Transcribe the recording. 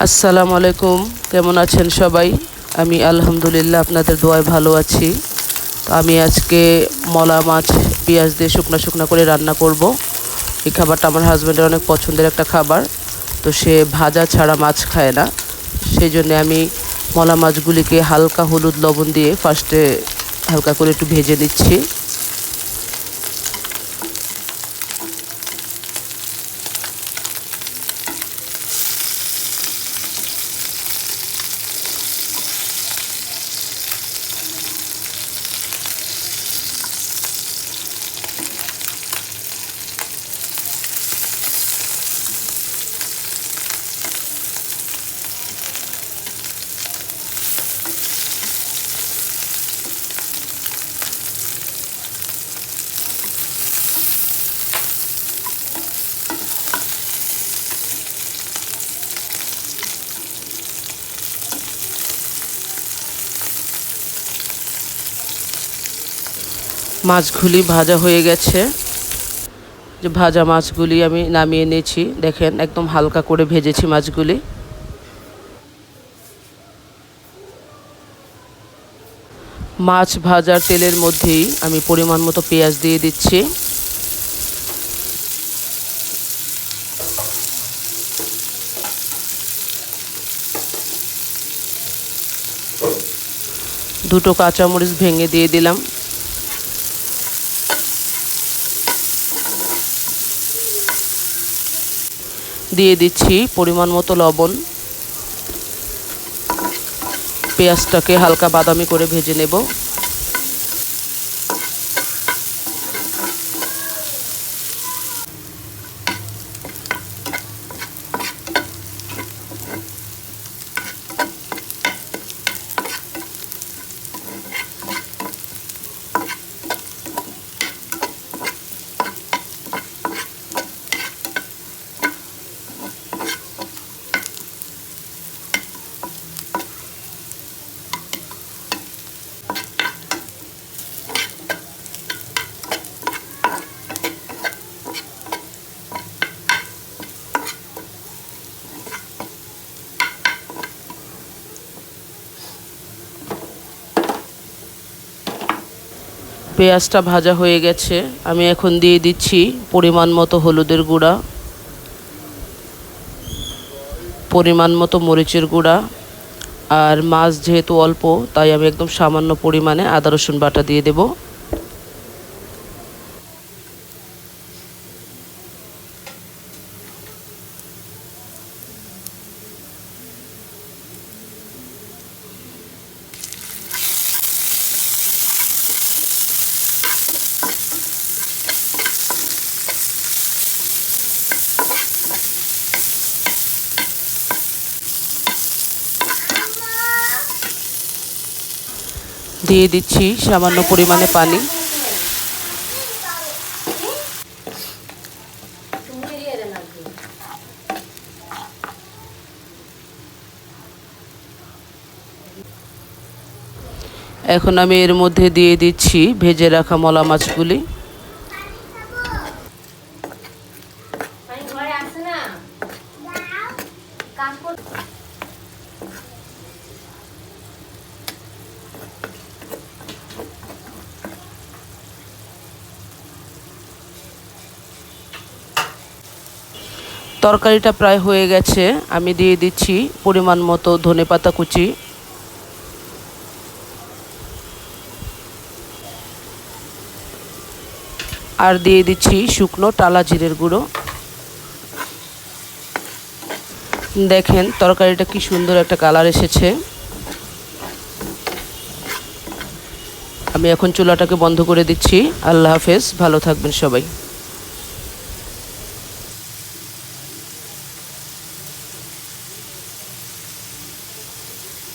আসসালামু আলাইকুম, কেমন আছেন সবাই? আমি আলহামদুলিল্লাহ আপনাদের দোয়ায় ভালো আছি। তো আমি আজকে মলা মাছ পেঁয়াজ দিয়ে শুকনো শুকনো করে রান্না করব। এই খাবারটা আমার হাজব্যান্ডের অনেক পছন্দের একটা খাবার। তো সে ভাজা ছাড়া মাছ খায় না, সেই জন্যে আমি মলা মাছগুলিকে হালকা হলুদ লবণ দিয়ে ফার্স্টে হালকা করে একটু ভেজে নিচ্ছি। মাছগুলি ভাজা হয়ে গেছে। যে ভাজা মাছগুলি আমি নামিয়ে নিয়েছি, দেখেন একদম হালকা করে ভেজেছি মাছগুলি। মাছ ভাজার তেলের মধ্যেই আমি পরিমাণ মতো পেঁয়াজ দিয়ে দিচ্ছি। দুটো কাঁচামরিচ ভেঙে দিয়ে দিলাম। দিয়ে দিচ্ছি পরিমাণ মতো লবণ। পেঁয়াজটাকে হালকা বাদামি করে ভেজে নেব। পেঁয়াজটা ভাজা হয়ে গেছে, আমি এখন দিয়ে দিচ্ছি পরিমাণ মতো হলুদের গুঁড়া, পরিমাণ মতো মরিচের গুঁড়া, আর মাছ যেহেতু অল্প তাই আমি একদম সামান্য পরিমাণে আদা রসুন বাটা দিয়ে দেব। দিয়ে দিচ্ছি সামান্য পরিমাণে পানি। এখন আমি এর মধ্যে দিয়ে দিচ্ছি ভেজে রাখা মলা মাছগুলি। তরকারিটা প্রায় হয়ে গেছে, আমি দিয়ে দিচ্ছি পরিমাণ মতো ধনেপাতা কুচি, আর দিয়ে দিচ্ছি শুকনো টালা জিরের গুঁড়ো। দেখেন তরকারিটা কি সুন্দর একটা কালার এসেছে। আমি এখন চুলাটাকে বন্ধ করে দিচ্ছি। আল্লাহ হাফেজ, ভালো থাকবেন সবাই।